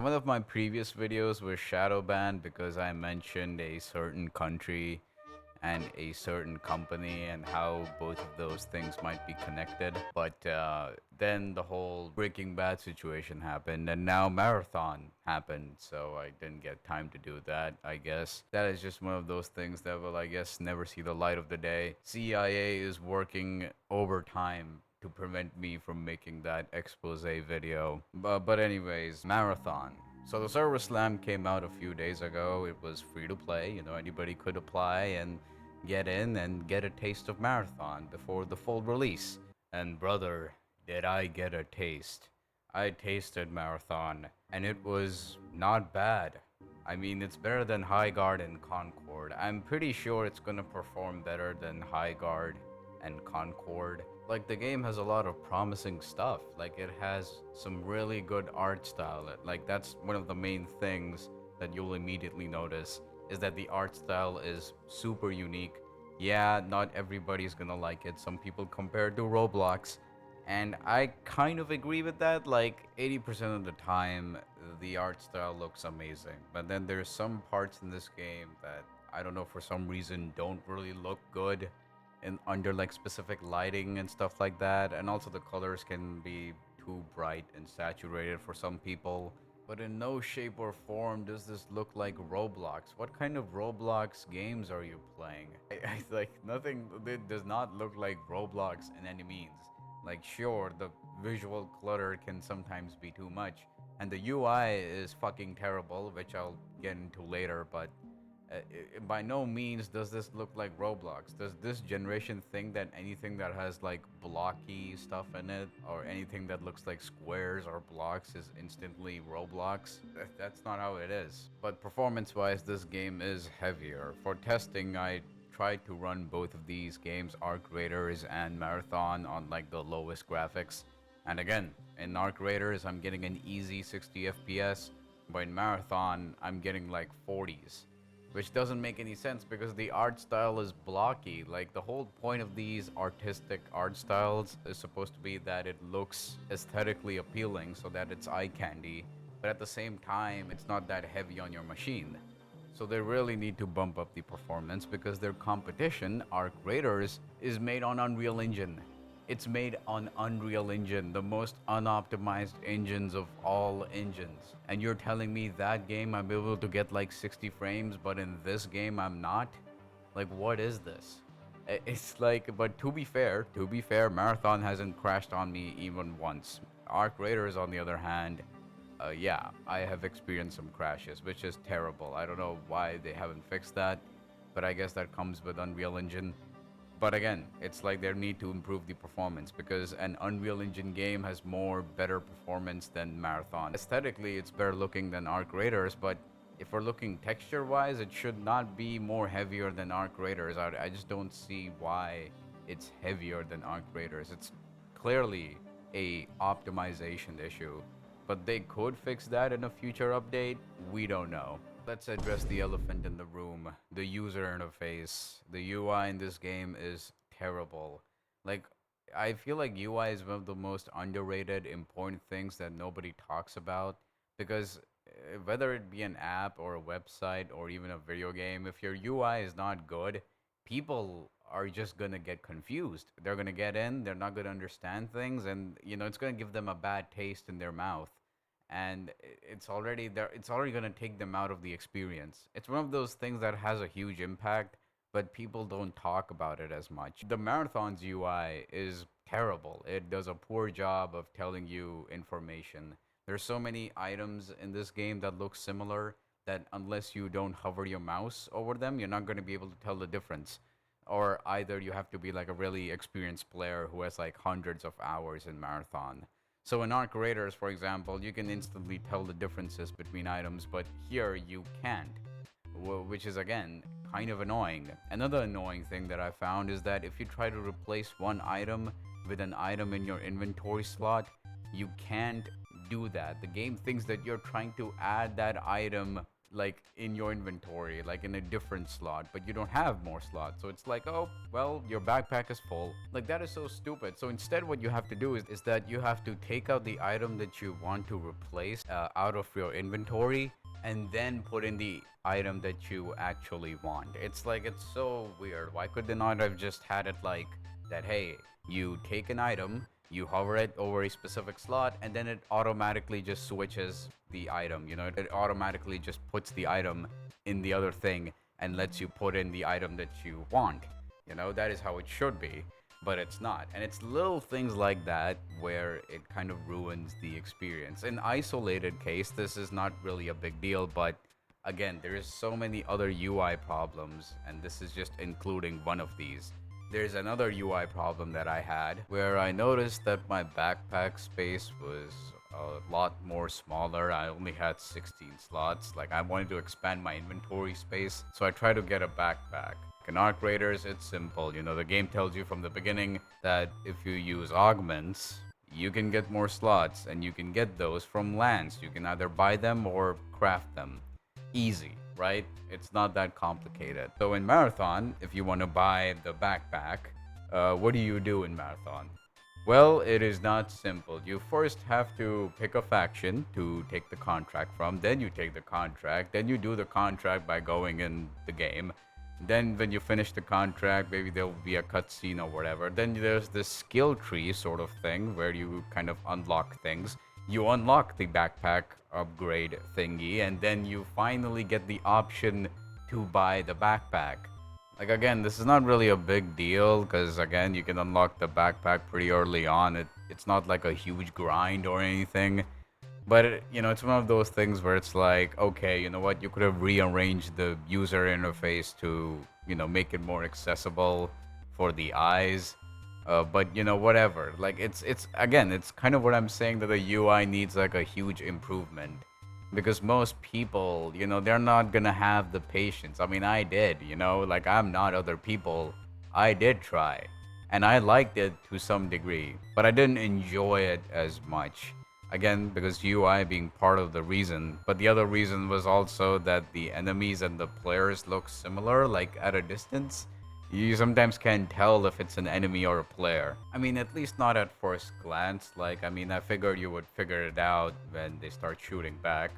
One of my previous videos was shadow banned because I mentioned a certain country and a certain company and how both of those things might be connected. But then the whole Breaking Bad situation happened, and now Marathon happened, so I didn't get time to do that, I guess. That is just one of those things that will, I guess, never see the light of the day. CIA is working overtime to prevent me from making that expose video. But anyways, Marathon. So the server slam came out a few days ago. It was free to play, anybody could apply and get in and get a taste of Marathon before the full release. And brother, did I get a taste. I tasted Marathon, and it was not bad. I mean, it's better than High Guard and Concord. I'm pretty sure it's gonna perform better than High Guard and Concord. Like, the game has a lot of promising stuff. Like, it has some really good art style. Like, that's one of the main things that you'll immediately notice is that the art style is super unique. Yeah, not everybody's gonna like it. Some people compare it to Roblox, and I kind of agree with that. Like 80% of the time, the art style looks amazing. But then there's some parts in this game that I don't know, for some reason, don't really look good in under like specific lighting and stuff like that. And also the colors can be too bright and saturated for some people. But in no shape or form does this look like Roblox. What kind of Roblox games are you playing? I like nothing. It does not look like Roblox in any means. Like, sure, the visual clutter can sometimes be too much, and the UI is fucking terrible, which I'll get into later. But by no means does this look like Roblox. Does this generation think that anything that has like blocky stuff in it or anything that looks like squares or blocks is instantly Roblox? That's not how it is. But performance-wise, this game is heavier. For testing, I tried to run both of these games, Arc Raiders and Marathon, on like the lowest graphics. And again, in Arc Raiders, I'm getting an easy 60 FPS, but in Marathon, I'm getting like 40s, which doesn't make any sense because the art style is blocky. Like, the whole point of these artistic art styles is supposed to be that it looks aesthetically appealing so that it's eye candy, but at the same time it's not that heavy on your machine. So they really need to bump up the performance because their competition, Arc Raiders, is made on Unreal Engine. It's made on Unreal Engine, the most unoptimized engines of all engines. And you're telling me that game I'm able to get like 60 frames, but in this game I'm not? Like, what is this? It's like, but to be fair, Marathon hasn't crashed on me even once. Arc Raiders, on the other hand, yeah, I have experienced some crashes, which is terrible. I don't know why they haven't fixed that, but I guess that comes with Unreal Engine. But again, it's like they need to improve the performance because an Unreal Engine game has more better performance than Marathon. Aesthetically, it's better looking than Arc Raiders, but if we're looking texture-wise, it should not be more heavier than Arc Raiders. I just don't see why it's heavier than Arc Raiders. It's clearly a optimization issue, but they could fix that in a future update. We don't know. Let's address the elephant in the room, the user interface. The UI in this game is terrible. Like, I feel like UI is one of the most underrated, important things that nobody talks about because whether it be an app or a website or even a video game, if your UI is not good, people are just gonna get confused. They're gonna get in, they're not gonna understand things, and it's gonna give them a bad taste in their mouth, and it's already there. It's already going to take them out of the experience. It's one of those things that has a huge impact, but people don't talk about it as much. The Marathon's UI is terrible. It does a poor job of telling you information. There's so many items in this game that look similar that unless you don't hover your mouse over them, you're not going to be able to tell the difference. Or either you have to be like a really experienced player who has like hundreds of hours in Marathon. So in Arc Raiders, for example, you can instantly tell the differences between items, but here you can't, which is again kind of annoying. Another annoying thing that I found is that if you try to replace one item with an item in your inventory slot, you can't do that. The game thinks that you're trying to add that item like in your inventory, like in a different slot, but you don't have more slots. So it's like, oh, well, your backpack is full. Like that is so stupid. So instead, what you have to do is that you have to take out the item that you want to replace out of your inventory and then put in the item that you actually want. It's like, it's so weird. Why could they not have just had it like that? Hey, you take an item, you hover it over a specific slot, and then it automatically just switches the item. You know, it automatically just puts the item in the other thing and lets you put in the item that you want. You know, that is how it should be, but it's not. And it's little things like that where it kind of ruins the experience. In isolated case, this is not really a big deal, but again, there's so many other UI problems, and this is just including one of these. There's another UI problem that I had where I noticed that my backpack space was a lot more smaller. I only had 16 slots. Like I wanted to expand my inventory space, so I tried to get a backpack. In Arc Raiders, it's simple. You know, the game tells you from the beginning that if you use augments, you can get more slots, and you can get those from lands. You can either buy them or craft them. Easy, right? It's not that complicated. So in Marathon, if you want to buy the backpack, what do you do in Marathon? Well, it is not simple. You first have to pick a faction to take the contract from, then you take the contract, then you do the contract by going in the game. Then when you finish the contract, maybe there'll be a cutscene or whatever. Then there's this skill tree sort of thing where you kind of unlock things. You unlock the backpack upgrade thingy, and then you finally get the option to buy the backpack. Like again, this is not really a big deal because again, you can unlock the backpack pretty early on. It's not like a huge grind or anything. But you know, it's one of those things where it's like, okay, you know what? You could have rearranged the user interface to, you know, make it more accessible for the eyes. But you know, whatever. Like it's again, it's kind of what I'm saying, that the UI needs like a huge improvement because most people, you know, they're not gonna have the patience. I mean, I did, you know, like I'm not other people. I did try, and I liked it to some degree, but I didn't enjoy it as much. Again, because UI being part of the reason, but the other reason was also that the enemies and the players look similar, like at a distance. You sometimes can't tell if it's an enemy or a player. I mean, at least not at first glance. Like, I mean, I figured you would figure it out when they start shooting back.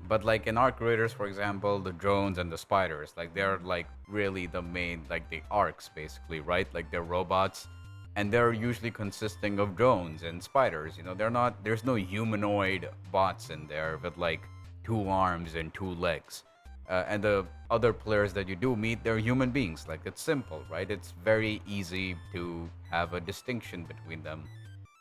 But like in Arc Raiders, for example, the drones and the spiders, like they're like really the main, like the arcs basically, right? Like they're robots, and they're usually consisting of drones and spiders. You know, they're not. There's no humanoid bots in there with like two arms and two legs. And the other players that you do meet, they're human beings. Like it's simple, right? It's very easy to have a distinction between them.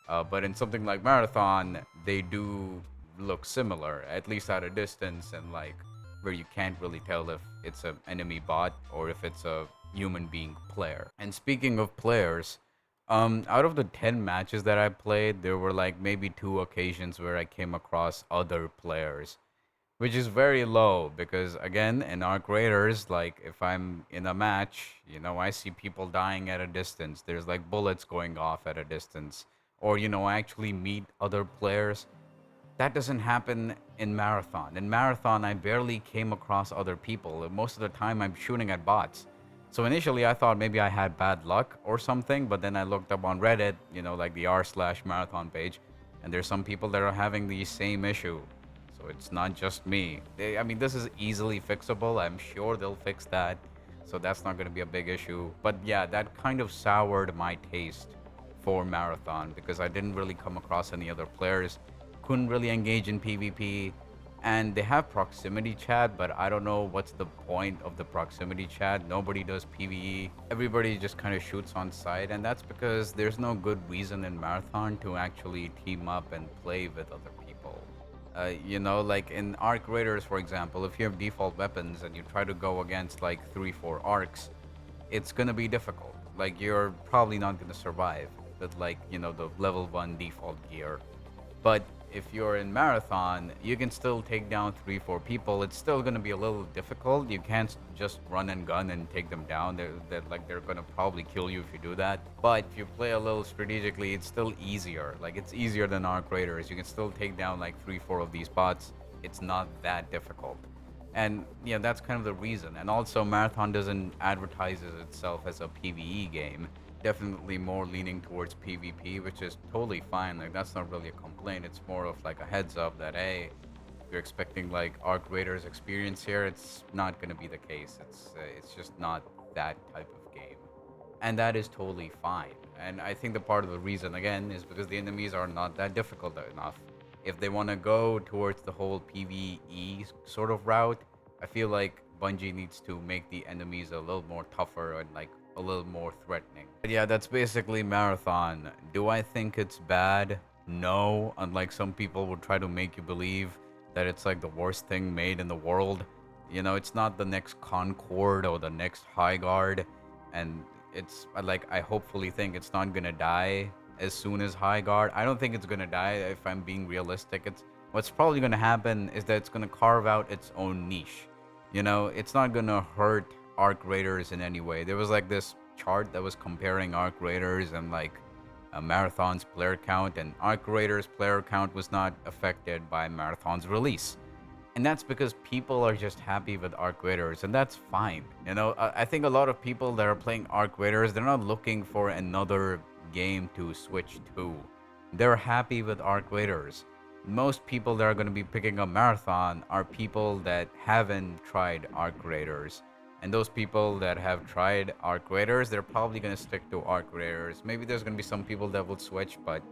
But in something like Marathon, they do look similar, at least at a distance, and like where you can't really tell if it's an enemy bot or if it's a human being player. And speaking of players, out of the 10 matches that I played, there were like maybe two occasions where I came across other players, which is very low because again, in Arc Raiders, like if I'm in a match, you know, I see people dying at a distance. There's like bullets going off at a distance, or you know, I actually meet other players. That doesn't happen in Marathon. In Marathon, I barely came across other people. Most of the time, I'm shooting at bots. So initially, I thought maybe I had bad luck or something, but then I looked up on Reddit, you know, like the r/marathon page, and there's some people that are having the same issue. So it's not just me. I mean, this is easily fixable. I'm sure they'll fix that. So that's not going to be a big issue. But yeah, that kind of soured my taste for Marathon because I didn't really come across any other players, couldn't really engage in PvP, and they have proximity chat, but I don't know what's the point of the proximity chat. Nobody does PvE. Everybody just kind of shoots on sight, and that's because there's no good reason in Marathon to actually team up and play with other people. You know, like in Arc Raiders, for example, if you have default weapons and you try to go against like 3-4 arcs, it's gonna be difficult. Like you're probably not gonna survive with like, you know, the level 1 default gear. But if you're in Marathon, you can still take down 3-4 people. It's still gonna be a little difficult. You can't just run and gun and take them down. They're gonna probably kill you if you do that. But if you play a little strategically, it's still easier. Like it's easier than Arc Raiders. You can still take down like 3-4 of these bots. It's not that difficult. And yeah, that's kind of the reason. And also, Marathon doesn't advertises itself as a PvE game. Definitely more leaning towards PvP, which is totally fine. Like that's not really a complaint. It's more of like a heads up that hey, if you're expecting like Arc Raiders experience here, it's not gonna be the case. It's just not that type of game, and that is totally fine. And I think the part of the reason again is because the enemies are not that difficult enough. If they want to go towards the whole PvE sort of route, I feel like Bungie needs to make the enemies a little more tougher and like a little more threatening. But yeah, that's basically Marathon. Do I think it's bad? No, unlike some people would try to make you believe that it's like the worst thing made in the world. You know, it's not the next Concord or the next High Guard, and it's like I hopefully think it's not gonna die as soon as High Guard. I don't think it's gonna die if I'm being realistic. It's what's probably gonna happen is that it's gonna carve out its own niche. You know, it's not gonna hurt Arc Raiders in any way. There was like this chart that was comparing Arc Raiders and like Marathon's player count, and Arc Raiders player count was not affected by Marathon's release. And that's because people are just happy with Arc Raiders, and that's fine. You know, I think a lot of people that are playing Arc Raiders, they're not looking for another game to switch to. They're happy with Arc Raiders. Most people that are going to be picking up Marathon are people that haven't tried Arc Raiders. And those people that have tried Arc Raiders, they're probably going to stick to Arc Raiders. Maybe there's going to be some people that will switch, but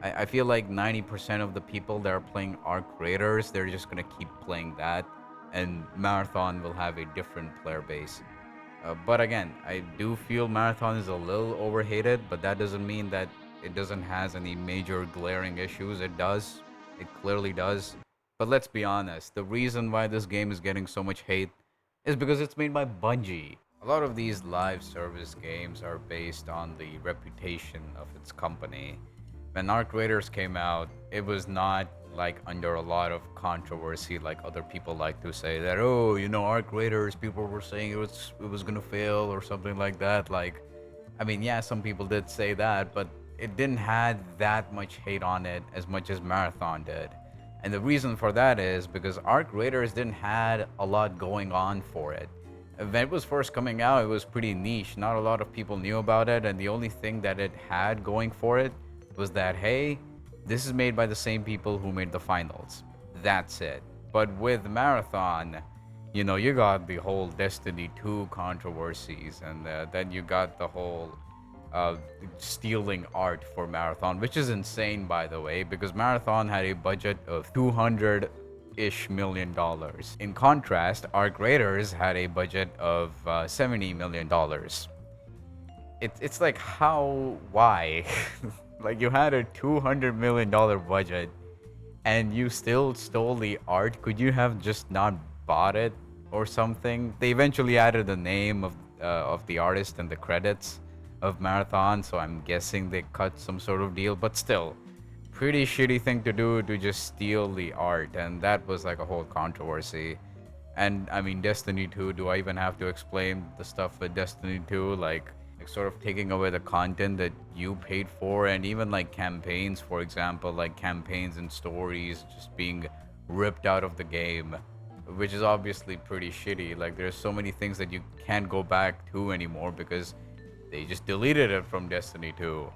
I feel like 90% of the people that are playing Arc Raiders, they're just gonna keep playing that, and Marathon will have a different player base. But again, I do feel Marathon is a little overhated, but that doesn't mean that it doesn't has any major glaring issues. It does. It clearly does. But let's be honest, the reason why this game is getting so much hate is because it's made by Bungie. A lot of these live service games are based on the reputation of its company. When Arc Raiders came out, it was not like under a lot of controversy like other people like to say that, oh, you know, Arc Raiders, people were saying it was gonna fail or something like that. Like, I mean, yeah, some people did say that, but it didn't had that much hate on it as much as Marathon did. And the reason for that is because Arc Raiders didn't had a lot going on for it. When it was first coming out, it was pretty niche. Not a lot of people knew about it, and the only thing that it had going for it was that, hey, this is made by the same people who made the finals. That's it. But with Marathon, you know, you got the whole Destiny 2 controversies, and then you got the whole stealing art for Marathon, which is insane, by the way, because Marathon had a budget of 200-ish million dollars. In contrast, Arc Raiders had a budget of $70 million. It's like, how, why? Like, you had a $200 million budget and you still stole the art. Could you have just not bought it or something? They eventually added the name of the artist and the credits of Marathon, so I'm guessing they cut some sort of deal, but still, pretty shitty thing to do, to just steal the art. And that was like a whole controversy. And I mean, Destiny 2, do I even have to explain the stuff with Destiny 2? Like sort of taking away the content that you paid for, and even like campaigns, for example, like campaigns and stories just being ripped out of the game, which is obviously pretty shitty. Like, there's so many things that you can't go back to anymore because they just deleted it from Destiny 2.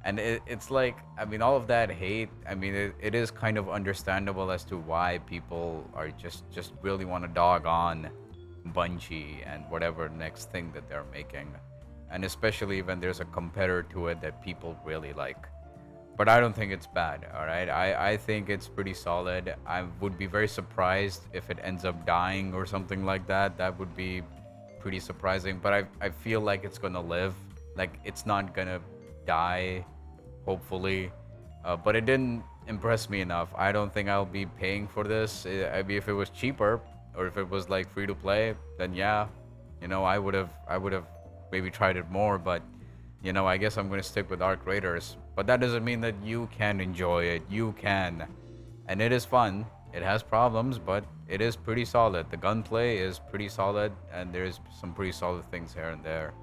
And it's like, I mean, all of that hate, I mean, it is kind of understandable as to why people are just really want to dog on Bungie and whatever next thing that they're making. And especially when there's a competitor to it that people really like. But I don't think it's bad, alright? I think it's pretty solid. I would be very surprised if it ends up dying or something like that. That would be pretty surprising. But I feel like it's gonna live. Like, it's not gonna die, hopefully. But it didn't impress me enough. I don't think I'll be paying for this. I mean, if it was cheaper, or if it was like free to play, then yeah, you know, I would have maybe tried it more. But you know, I guess I'm gonna stick with Arc Raiders. But that doesn't mean that you can enjoy it. You can, and it is fun. It has problems, but it is pretty solid. The gunplay is pretty solid, and there's some pretty solid things here and there.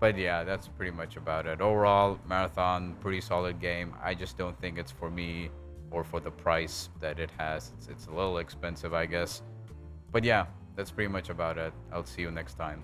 But yeah, that's pretty much about it. Overall, Marathon, pretty solid game. I just don't think it's for me, or for the price that it has. It's a little expensive, I guess. But yeah, That's pretty much about it. I'll see you next time.